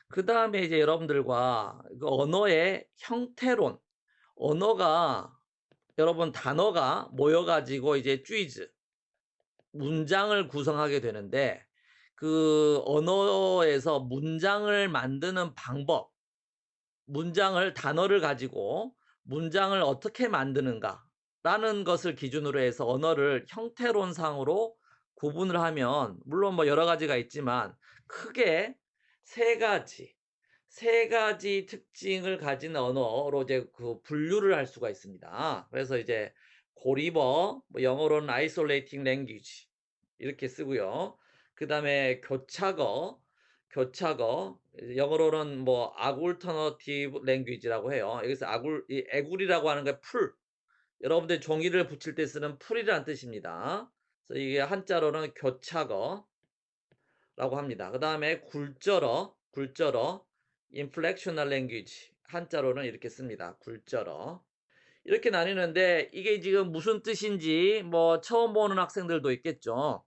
그 다음에 이제 여러분들과 그 언어의 형태론, 언어가 여러분 단어가 모여가지고 이제 쥐즈 문장을 구성하게 되는데 그 언어에서 문장을 만드는 방법, 문장을 단어를 가지고 문장을 어떻게 만드는가라는 것을 기준으로 해서 언어를 형태론상으로 구분을 하면 물론 뭐 여러 가지가 있지만 크게 세 가지 세 가지 특징을 가진 언어로 이제 그 분류를 할 수가 있습니다. 그래서 이제 고리버, 뭐 영어로는 isolating language 이렇게 쓰고요. 그 다음에 교차거, 영어로는 뭐 alternative language라고 해요. 여기서 이 애굴이라고 하는 게 풀. 여러분들 종이를 붙일 때 쓰는 풀이라는 뜻입니다. 그래서 이게 한자로는 교차거라고 합니다. 그 다음에 굴절어, inflectional language. 한자로는 이렇게 씁니다. 굴절어. 이렇게 나뉘는데 이게 지금 무슨 뜻인지 뭐 처음 보는 학생들도 있겠죠.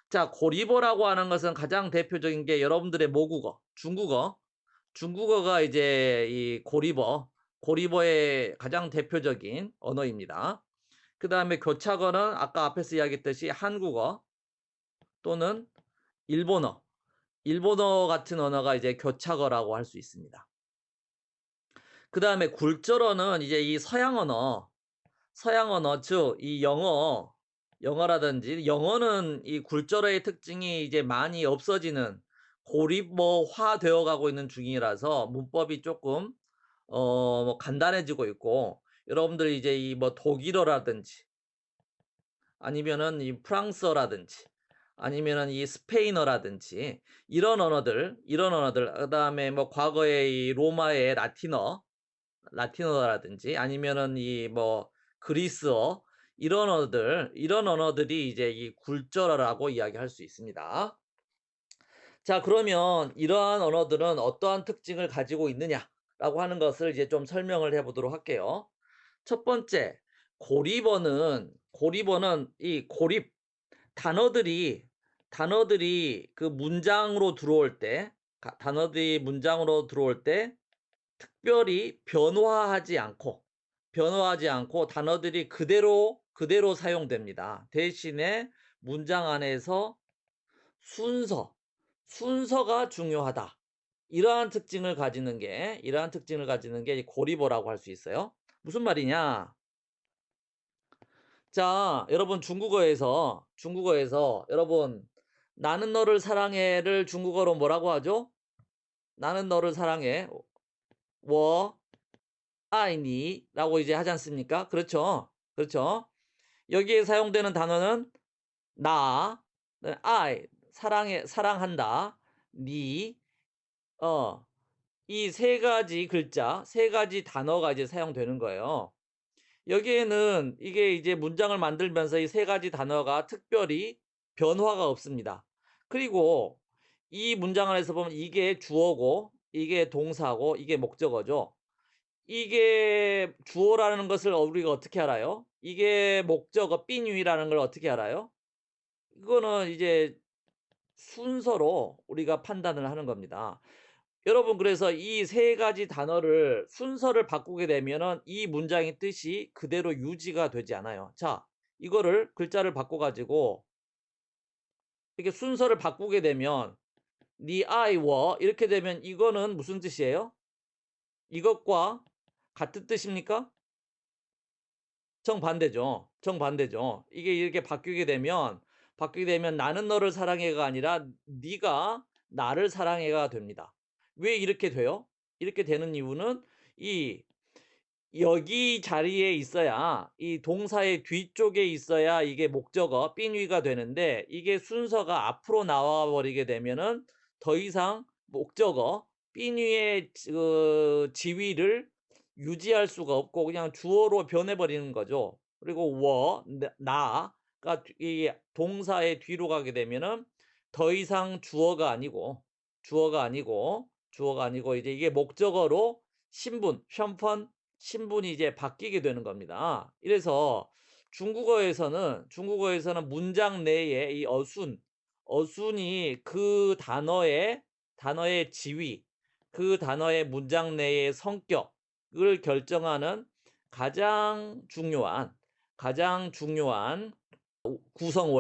자, 고리버라고 하는 것은 가장 대표적인 게 여러분들의 모국어, 중국어. 중국어가 이제 이 고리버의 가장 대표적인 언어입니다. 그 다음에 교차어는 아까 앞에서 이야기했듯이 한국어 또는 일본어, 일본어 같은 언어가 이제 교차어라고 할 수 있습니다. 그 다음에 굴절어는 이제 이 서양 언어, 즉 이 영어라든지 영어는 이 굴절어의 특징이 이제 많이 없어지는 고립화 되어 가고 있는 중이라서 문법이 조금 뭐 간단해지고 있고 여러분들 이제 이 뭐 독일어라든지 아니면은 이 프랑스어라든지 아니면은 이 스페인어라든지 이런 언어들 그다음에 뭐 과거에 이 로마의 라틴어라든지 아니면은 이 뭐 그리스어 이런 언어들이 이제 이 굴절어라고 이야기할 수 있습니다. 자, 그러면 이러한 언어들은 어떠한 특징을 가지고 있느냐라고 하는 것을 이제 좀 설명을 해 보도록 할게요. 첫 번째, 고리버는 이 고립 단어들이 그 문장으로 들어올 때 단어들이 문장으로 들어올 때 특별히 변화하지 않고 단어들이 그대로 사용됩니다. 대신에 문장 안에서 순서, 순서가 중요하다. 이러한 특징을 가지는 게 고리버라고 할 수 있어요. 무슨 말이냐? 자, 여러분 중국어에서 여러분 나는 너를 사랑해를 중국어로 뭐라고 하죠? 나는 너를 사랑해. 我 아이니라고 이제 하지 않습니까? 그렇죠? 그렇죠? 여기에 사용되는 단어는 나, I, 사랑한다, 니, 이 세 가지 글자, 세 가지 단어가 이제 사용되는 거예요. 여기에는 이게 이제 문장을 만들면서 이 세 가지 단어가 특별히 변화가 없습니다. 그리고 이 문장 안에서 보면 이게 주어고, 이게 동사고, 이게 목적어죠. 이게 주어라는 것을 우리가 어떻게 알아요? 이게 목적어 삐뉴이라는 걸 어떻게 알아요? 이거는 이제 순서로 우리가 판단을 하는 겁니다. 여러분 그래서 이 세 가지 단어를 순서를 바꾸게 되면은 이 문장의 뜻이 그대로 유지가 되지 않아요. 자, 이거를 글자를 바꿔 가지고 이렇게 순서를 바꾸게 되면 니 아이 워 이렇게 되면 이거는 무슨 뜻이에요? 이것과 같은 뜻입니까? 정반대죠. 이게 이렇게 바뀌게 되면 나는 너를 사랑해가 아니라 네가 나를 사랑해가 됩니다. 왜 이렇게 돼요? 이렇게 되는 이유는 이 여기 자리에 있어야 이 동사의 뒤쪽에 있어야 이게 목적어 삐뉘가 되는데 이게 순서가 앞으로 나와 버리게 되면은 더 이상 목적어 삐뉘의 지위를 유지할 수가 없고 그냥 주어로 변해 버리는 거죠. 그리고 나가 이 동사의 뒤로 가게 되면은 더 이상 주어가 아니고 이제 이게 목적어로 신분이 이제 바뀌게 되는 겁니다. 이래서 중국어에서는 문장 내에 이 어순이 그 단어의 지위, 그 단어의 문장 내의 성격을 결정하는 가장 중요한 구성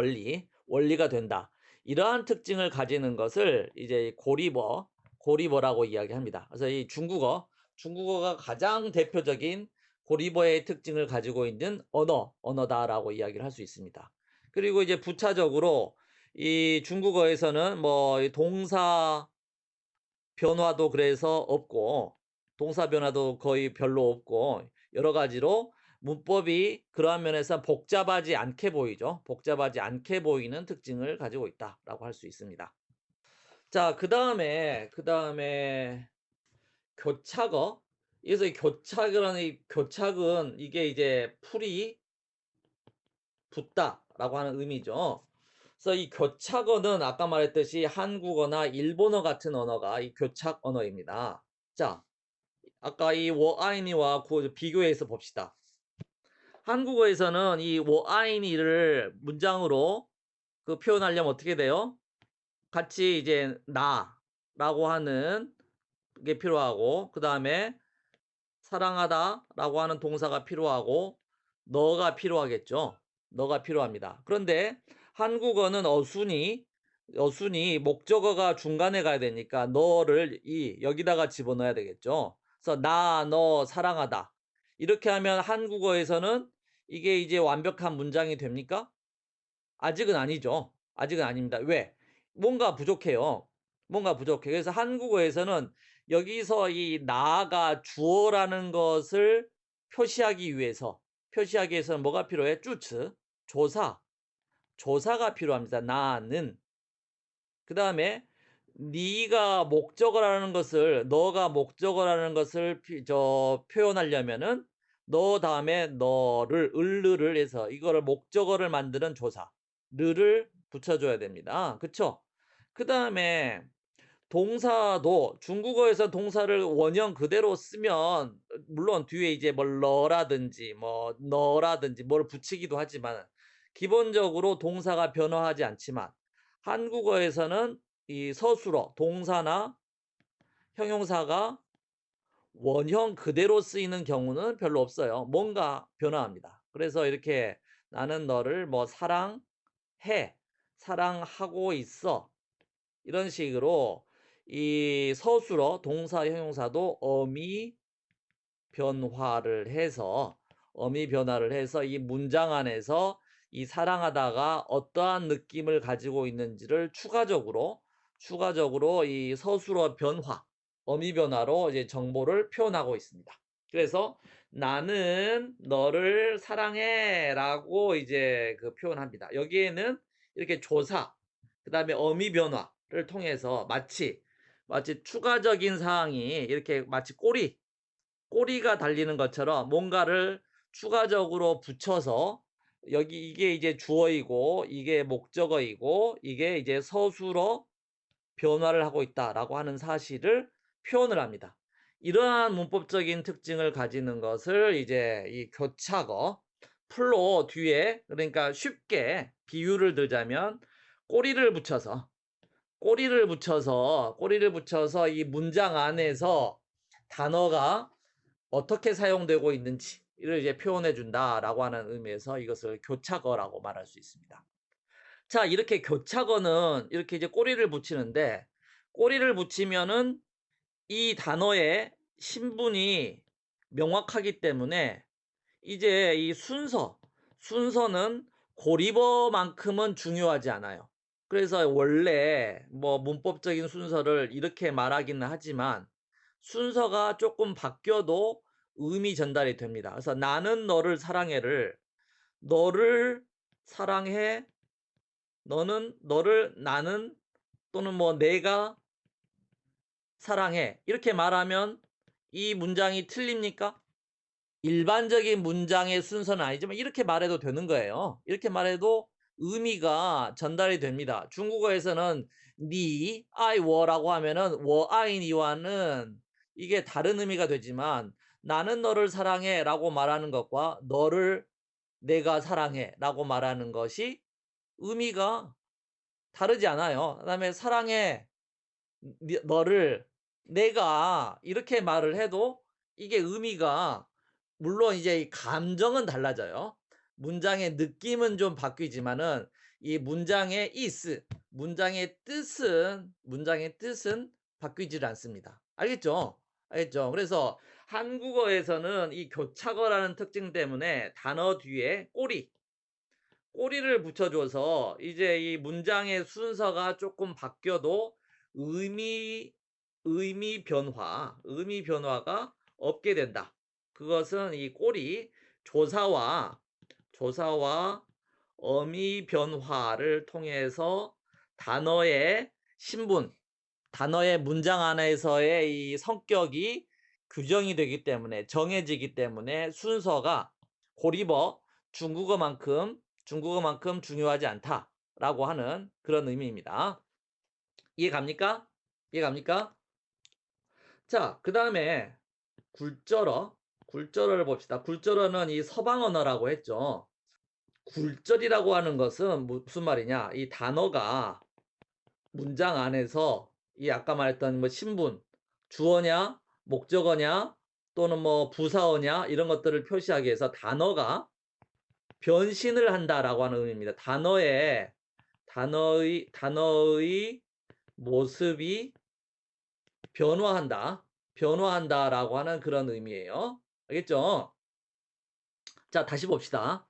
원리가 된다. 이러한 특징을 가지는 것을 이제 고리버라고 이야기합니다. 그래서 이 중국어가 가장 대표적인 고리버의 특징을 가지고 있는 언어다라고 이야기를 할 수 있습니다. 그리고 이제 부차적으로 이 중국어에서는 뭐 동사 변화도 그래서 없고 동사 변화도 거의 별로 없고 여러 가지로 문법이 그러한 면에서 복잡하지 않게 보이죠. 복잡하지 않게 보이는 특징을 가지고 있다라고 할 수 있습니다. 자, 그다음에 교착어. 그래서 이 교착이라는 이 교착은 이게 이제 풀이 붙다라고 하는 의미죠. 그래서 이 교착어는 아까 말했듯이 한국어나 일본어 같은 언어가 이 교착 언어입니다. 자, 아까 이 워아이니와 비교해서 봅시다. 한국어에서는 이 워아이니를 문장으로 표현하려면 어떻게 돼요? 같이 이제 나라고 하는 게 필요하고, 그 다음에 사랑하다라고 하는 동사가 필요하고, 너가 필요하겠죠. 너가 필요합니다. 그런데 한국어는 어순이 목적어가 중간에 가야 되니까 너를 여기다가 집어넣어야 되겠죠. 그래서 너 사랑하다. 이렇게 하면 한국어에서는 이게 이제 완벽한 문장이 됩니까? 아직은 아니죠. 아직은 아닙니다. 왜? 뭔가 부족해요. 뭔가 부족해. 그래서 한국어에서는 여기서 이 나가 주어라는 것을 표시하기 위해서는 뭐가 필요해? 쭈츠, 조사가 필요합니다. 나는. 그 다음에 너가 목적어라는 것을 표현하려면은 너 다음에 을르를 해서 이거를 목적어를 만드는 조사, 르를 붙여줘야 됩니다. 그쵸? 그 다음에 동사도 중국어에서 동사를 원형 그대로 쓰면 물론 뒤에 이제 뭐 러라든지 뭐 너라든지 뭘 붙이기도 하지만 기본적으로 동사가 변화하지 않지만 한국어에서는 이 서술어 동사나 형용사가 원형 그대로 쓰이는 경우는 별로 없어요. 뭔가 변화합니다. 그래서 이렇게 나는 너를 뭐 사랑해, 사랑하고 있어, 이런 식으로 이 서술어 동사 형용사도 어미 변화를 해서 이 문장 안에서 이 사랑하다가 어떠한 느낌을 가지고 있는지를 추가적으로 이 서술어 어미 변화로 이제 정보를 표현하고 있습니다. 그래서 나는 너를 사랑해라고 이제 표현합니다. 여기에는 이렇게 조사, 그다음에 어미 변화를 통해서 마치 추가적인 사항이 이렇게 마치 꼬리가 달리는 것처럼 뭔가를 추가적으로 붙여서 이게 이제 주어이고 이게 목적어이고 이게 이제 서술어 변화를 하고 있다라고 하는 사실을 표현을 합니다. 이러한 문법적인 특징을 가지는 것을 이제 이 교착어 풀로 뒤에, 그러니까 쉽게 비유를 들자면 꼬리를 붙여서 이 문장 안에서 단어가 어떻게 사용되고 있는지를 이제 표현해 준다라고 하는 의미에서 이것을 교착어라고 말할 수 있습니다. 자, 이렇게 교착어는 이렇게 이제 꼬리를 붙이는데, 꼬리를 붙이면은 이 단어의 신분이 명확하기 때문에 이제 이 순서는 고리버만큼은 중요하지 않아요. 그래서 원래 뭐 문법적인 순서를 이렇게 말하기는 하지만 순서가 조금 바뀌어도 의미 전달이 됩니다. 그래서 나는 너를 사랑해를 너를 사랑해, 나는 또는 뭐 내가 사랑해, 이렇게 말하면 이 문장이 틀립니까? 일반적인 문장의 순서는 아니지만 이렇게 말해도 되는 거예요. 이렇게 말해도 의미가 전달이 됩니다. 중국어에서는 니, 아이, 워라고 하면은 아이, 니와는 이게 다른 의미가 되지만 나는 너를 사랑해 라고 말하는 것과 너를 내가 사랑해 라고 말하는 것이 의미가 다르지 않아요. 그다음에 사랑해 너를 내가 이렇게 말을 해도 이게 의미가 물론 이제 이 감정은 달라져요. 문장의 느낌은 좀 바뀌지만은 이 문장의 뜻은 바뀌질 않습니다. 알겠죠? 알겠죠? 그래서 한국어에서는 이 교차어라는 특징 때문에 단어 뒤에 꼬리를 붙여줘서 이제 이 문장의 순서가 조금 바뀌어도 의미 의미 변화가 없게 된다. 그것은 이 조사와 어미 변화를 통해서 단어의 신분, 단어의 문장 안에서의 이 성격이 규정이 되기 때문에 정해지기 때문에 순서가 고리버 중국어만큼 중요하지 않다라고 하는 그런 의미입니다. 이해 갑니까? 이해 갑니까? 자, 그다음에 굴절어를 봅시다. 굴절어는 이 서방 언어라고 했죠. 굴절이라고 하는 것은 무슨 말이냐? 이 단어가 문장 안에서 이 아까 말했던 뭐 신분, 주어냐, 목적어냐, 또는 뭐 부사어냐 이런 것들을 표시하기 위해서 단어가 변신을 한다라고 하는 의미입니다. 단어의 모습이 변화한다라고 하는 그런 의미예요. 알겠죠? 자, 다시 봅시다.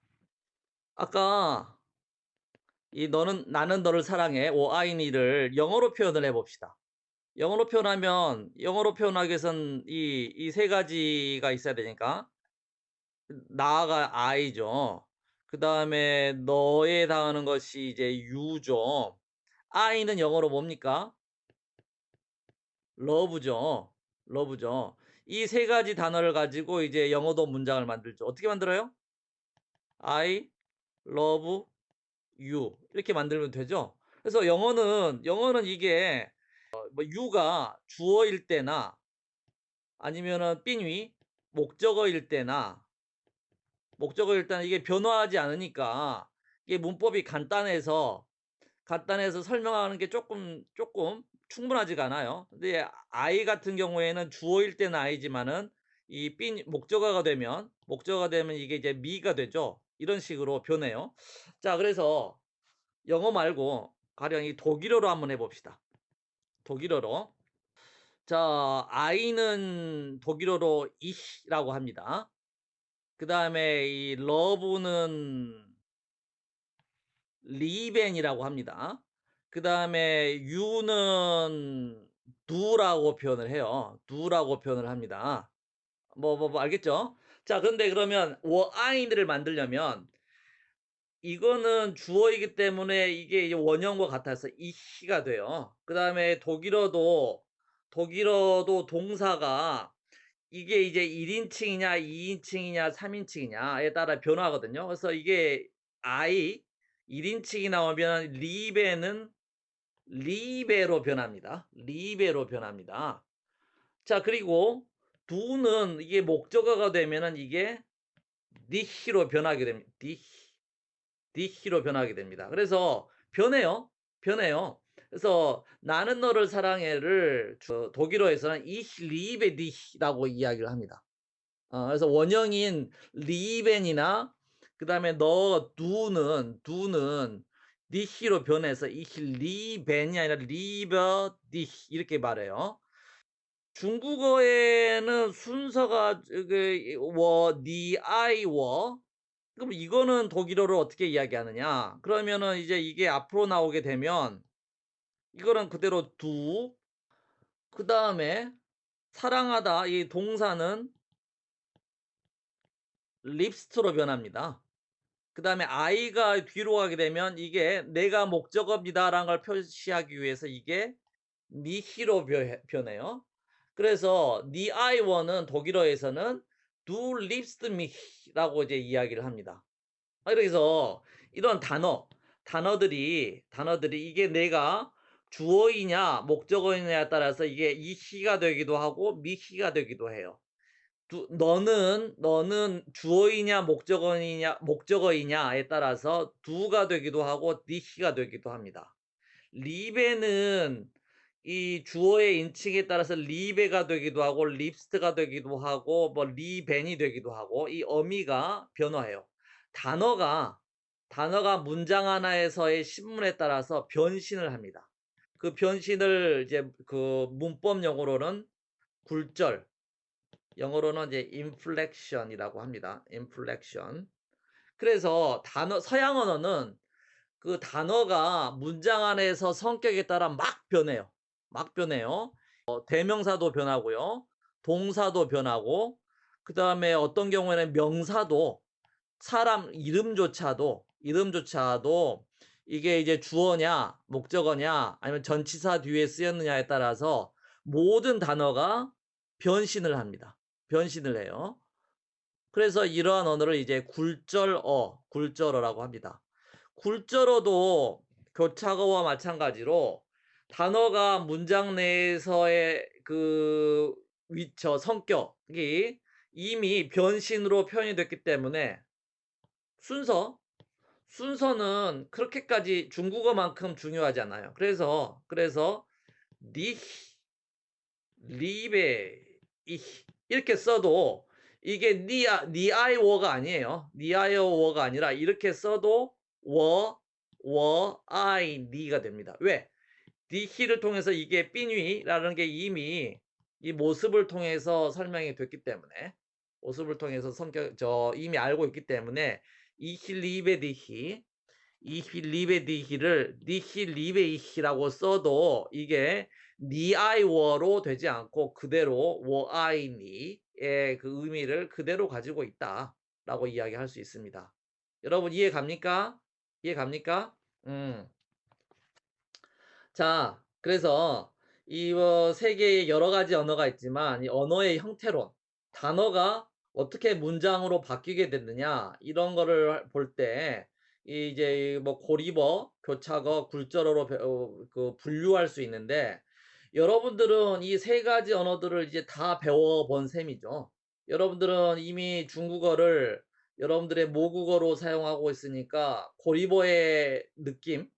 아까 이 나는 너를 사랑해 오아이니를 영어로 표현을 해봅시다. 영어로 표현하기 위해선 이 세 가지가 있어야 되니까 나가 I죠. 그 다음에 너에 당하는 것이 이제 you죠. I는 영어로 뭡니까? love죠. love죠. 이 세 가지 단어를 가지고 이제 영어도 문장을 만들죠. 어떻게 만들어요? I love you 이렇게 만들면 되죠. 그래서 영어는 이게 뭐 you가 주어일 때나 아니면은 삐뉘 목적어일 때나 이게 변화하지 않으니까 이게 문법이 간단해서 설명하는 게 조금 충분하지가 않아요. 근데 I 같은 경우에는 주어일 때는 I지만은 이 목적어가 되면 이게 이제 me가 되죠. 이런 식으로 변해요. 자, 그래서 영어 말고 가령 이 독일어로 한번 해봅시다. 독일어로. 자, I는 독일어로 ich라고 합니다. 그 다음에 이 love는 리벤이라고 합니다. 그 다음에 you는 do라고 표현을 해요. do라고 표현을 합니다. 뭐 알겠죠? 자, 근데 그러면 워아이니를 만들려면 이거는 주어이기 때문에 이게 이제 원형과 같아서 이시가 돼요. 그 다음에 독일어도 동사가 이게 이제 1인칭이냐 2인칭이냐 3인칭이냐에 따라 변화하거든요. 그래서 이게 I 1인칭이 나오면 리베로 변합니다. 자, 그리고 do는 이게 목적어가 되면은 이게 니히로 변하게 됩니다. 니히로 변하게 됩니다. 그래서 변해요. 그래서 나는 너를 사랑해를 독일어에서는 ich liebe dich라고 이야기를 합니다. 그래서 원형인 리벤이나 그다음에 두는 니히로 변해서 ich lieben이 아니라 lieber dich 이렇게 말해요. 중국어에는 순서가 니, 아이, 그럼 이거는 독일어로 어떻게 이야기하느냐? 그러면은 이제 이게 앞으로 나오게 되면 이거는 그대로 그 다음에 사랑하다 이 동사는 립스트로 변합니다. 그 다음에 I가 뒤로 가게 되면 이게 내가 목적어입니다라는 걸 표시하기 위해서 이게 니히로 변해요. 그래서 니 아이원은 독일어에서는 Du liebst mich라고 이제 이야기를 합니다. 그래서 이런 단어들이 이게 내가 주어이냐 목적어이냐에 따라서 이게 이히가 되기도 하고 미히가 되기도 해요. 너는 주어이냐 목적어이냐에 따라서 두가 되기도 하고 니히가 되기도 합니다. 리베는 이 주어의 인칭에 따라서 리베가 되기도 하고 립스트가 되기도 하고 뭐 리벤이 되기도 하고 이 어미가 변화해요. 단어가 문장 하나에서의 신문에 따라서 변신을 합니다. 그 변신을 이제 그 문법 용어로는 굴절, 영어로는 이제 inflection이라고 합니다. inflection. 그래서 서양 언어는 그 단어가 문장 안에서 성격에 따라 막 변해요. 막 변해요. 대명사도 변하고요. 동사도 변하고 그다음에 어떤 경우에는 명사도 사람 이름조차도 이게 이제 주어냐 목적어냐 아니면 전치사 뒤에 쓰였느냐에 따라서 모든 단어가 변신을 합니다. 변신을 해요. 그래서 이러한 언어를 이제 굴절어라고 합니다. 굴절어도 교차어와 마찬가지로 단어가 문장 내에서의 그 성격이 이미 변신으로 표현이 됐기 때문에 순서는 그렇게까지 중국어만큼 중요하지 않아요. 그래서 nicht, liebe ich 이렇게 써도 이게 니아이워가 아니에요. 니아이워가 아니라 이렇게 써도 아이, 니가 됩니다. 왜? 니히를 통해서 이게 삐뉘라는 게 이미 이 모습을 통해서 설명이 됐기 때문에 모습을 통해서 이미 알고 있기 때문에 이히 리베디히를 니히리베이히라고 써도 이게 니아이워로 되지 않고 그대로 워아이니의 그 의미를 그대로 가지고 있다라고 이야기할 수 있습니다. 여러분 이해 갑니까? 이해 갑니까? 자, 그래서 이 세계에 여러 가지 언어가 있지만 이 언어의 형태론, 단어가 어떻게 문장으로 바뀌게 됐느냐 이런 거를 볼 때 이제 뭐 고리버, 교차어, 굴절어로 그 분류할 수 있는데 여러분들은 이 세 가지 언어들을 이제 다 배워본 셈이죠. 여러분들은 이미 중국어를 여러분들의 모국어로 사용하고 있으니까 고리버의 느낌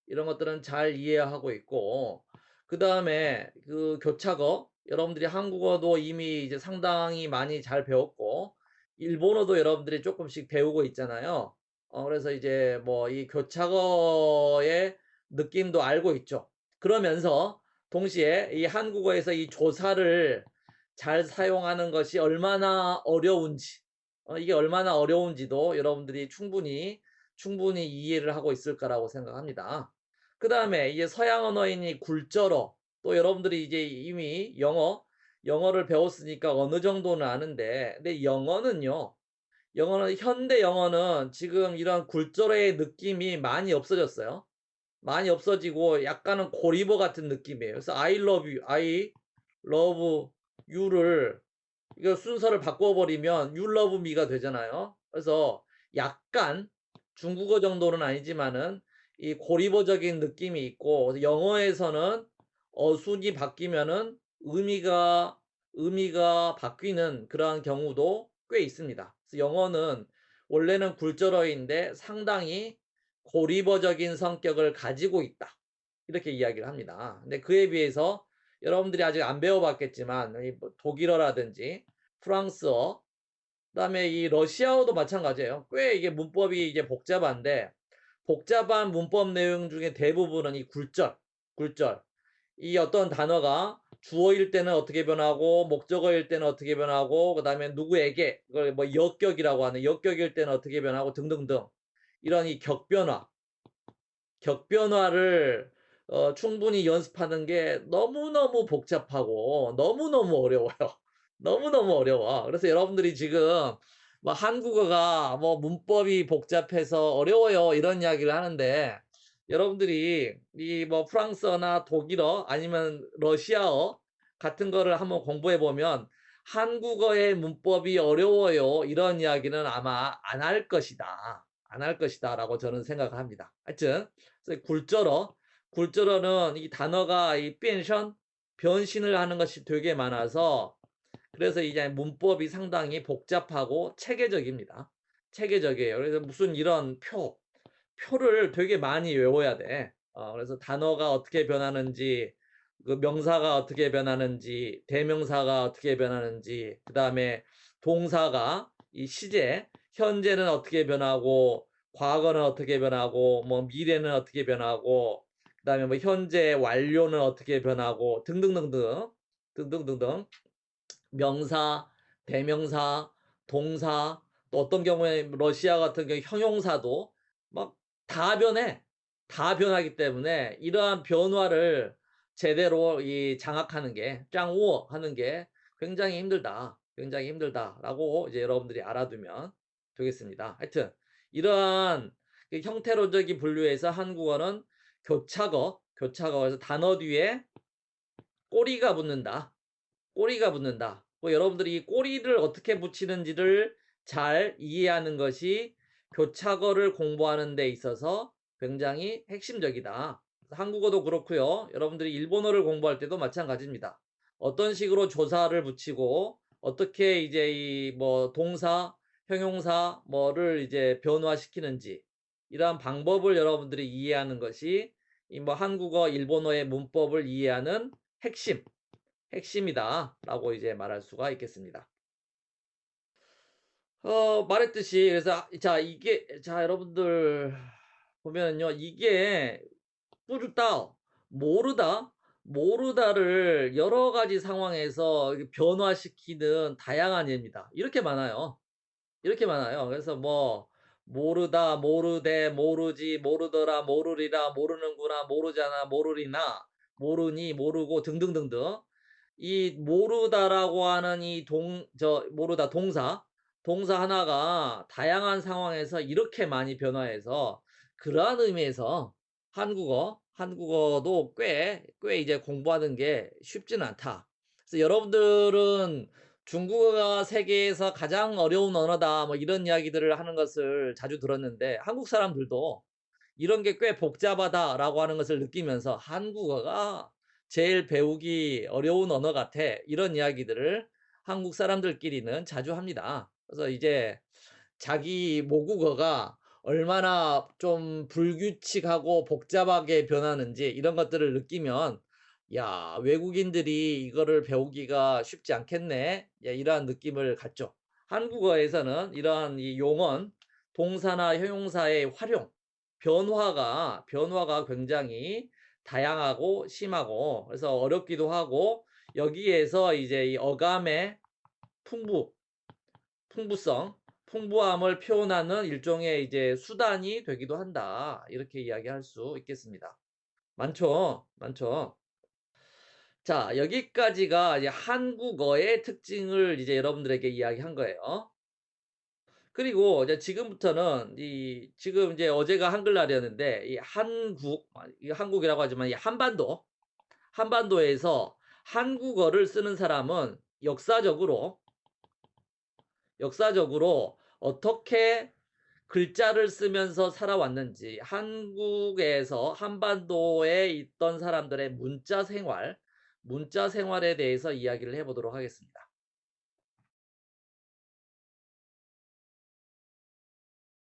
이런 것들은 잘 이해하고 있고 그다음에 그 교차어 여러분들이 한국어도 이미 이제 상당히 많이 잘 배웠고 일본어도 여러분들이 조금씩 배우고 있잖아요. 그래서 이제 뭐 이 교차어의 느낌도 알고 있죠. 그러면서 동시에 이 한국어에서 이 조사를 잘 사용하는 것이 얼마나 어려운지 이게 얼마나 어려운지도 여러분들이 충분히 이해를 하고 있을 거라고 생각합니다. 그다음에 이제 서양 언어인이 굴절어 또 여러분들이 이제 이미 영어를 배웠으니까 어느 정도는 아는데 근데 영어는 현대 영어는 지금 이런 굴절어의 느낌이 많이 없어졌어요. 많이 없어지고 약간은 고리버 같은 느낌이에요. 그래서 I love you를 이거 순서를 바꿔버리면 you love me가 되잖아요. 그래서 약간 중국어 정도는 아니지만은 이 고리버적인 느낌이 있고 영어에서는 어순이 바뀌면은 의미가 바뀌는 그러한 경우도 꽤 있습니다. 그래서 영어는 원래는 굴절어인데 상당히 고리버적인 성격을 가지고 있다. 이렇게 이야기를 합니다. 근데 그에 비해서 여러분들이 아직 안 배워봤겠지만 독일어라든지 프랑스어 그다음에 이 러시아어도 마찬가지예요. 꽤 이게 문법이 이제 복잡한데 복잡한 문법 내용 중에 대부분은 이 굴절. 이 어떤 단어가 주어일 때는 어떻게 변하고 목적어일 때는 어떻게 변하고 그다음에 누구에게 이걸 뭐 역격이라고 하는 역격일 때는 어떻게 변하고 등등등 이런 이 격변화를 충분히 연습하는 게 너무너무 복잡하고 너무너무 어려워요. 너무너무 어려워. 그래서 여러분들이 지금 뭐 한국어가 뭐 문법이 복잡해서 어려워요 이런 이야기를 하는데 여러분들이 이 뭐 프랑스어나 독일어 아니면 러시아어 같은 거를 한번 공부해 보면 한국어의 문법이 어려워요 이런 이야기는 아마 안 할 것이다. 안 할 것이다라고 저는 생각합니다. 하여튼 그래서 굴절어는 이 단어가 이 변신을 하는 것이 되게 많아서 그래서 이제 문법이 상당히 복잡하고 체계적입니다. 체계적이에요. 그래서 무슨 이런 표를 되게 많이 외워야 돼. 그래서 단어가 어떻게 변하는지 그 명사가 어떻게 변하는지, 대명사가 어떻게 변하는지, 그다음에 동사가 이 시제, 현재는 어떻게 변하고, 과거는 어떻게 변하고, 뭐 미래는 어떻게 변하고, 그다음에 뭐 현재 완료는 어떻게 변하고 등등등등 등등등등 명사, 대명사, 동사, 또 어떤 경우에 러시아 같은 경우 형용사도 막 다 변해. 다 변하기 때문에 이러한 변화를 제대로 이 장악하는 게 짱우어 하는 게 굉장히 힘들다. 굉장히 힘들다라고 이제 여러분들이 알아두면 되겠습니다. 하여튼 이러한 그 형태론적인 분류에서 한국어는 교차어에서 단어 뒤에 꼬리가 붙는다. 꼬리가 붙는다. 뭐 여러분들이 이 꼬리를 어떻게 붙이는지를 잘 이해하는 것이 교차어를 공부하는 데 있어서 굉장히 핵심적이다. 한국어도 그렇고요. 여러분들이 일본어를 공부할 때도 마찬가지입니다. 어떤 식으로 조사를 붙이고 어떻게 이제 이 뭐 동사, 형용사 뭐를 이제 변화시키는지 이러한 방법을 여러분들이 이해하는 것이 이 뭐 한국어, 일본어의 문법을 이해하는 핵심이다라고 이제 말할 수가 있겠습니다. 말했듯이 그래서 자 이게 자 여러분들 보면요 이게 뿌르다, 모르다, 모르다를 여러 가지 상황에서 변화시키는 다양한 예입니다. 이렇게 많아요. 이렇게 많아요. 그래서 뭐 모르다, 모르되, 모르지, 모르더라, 모르리라, 모르는구나, 모르잖아, 모르리나, 모르니, 모르고 등등등등. 이 모르다라고 하는 이 모르다 동사 하나가 다양한 상황에서 이렇게 많이 변화해서 그러한 의미에서 한국어도 꽤 이제 공부하는 게 쉽지는 않다. 그래서 여러분들은 중국어가 세계에서 가장 어려운 언어다 뭐 이런 이야기들을 하는 것을 자주 들었는데 한국 사람들도 이런 게 꽤 복잡하다라고 하는 것을 느끼면서 한국어가 제일 배우기 어려운 언어 같아. 이런 이야기들을 한국 사람들끼리는 자주 합니다. 그래서 이제 자기 모국어가 얼마나 좀 불규칙하고 복잡하게 변하는지 이런 것들을 느끼면 야, 외국인들이 이거를 배우기가 쉽지 않겠네. 야, 이러한 느낌을 갖죠. 한국어에서는 이러한 이 용언, 동사나 형용사의 활용, 변화가 굉장히 다양하고 심하고 그래서 어렵기도 하고 여기에서 이제 이 어감의 풍부성, 풍부함을 표현하는 일종의 이제 수단이 되기도 한다. 이렇게 이야기할 수 있겠습니다. 많죠? 많죠? 자, 여기까지가 이제 한국어의 특징을 이제 여러분들에게 이야기한 거예요. 그리고 이제 지금부터는 지금 이제 어제가 한글날이었는데 이 한국이라고 하지만 이 한반도에서 한국어를 쓰는 사람은 역사적으로 어떻게 글자를 쓰면서 살아왔는지 한국에서 한반도에 있던 사람들의 문자 생활에 대해서 이야기를 해보도록 하겠습니다.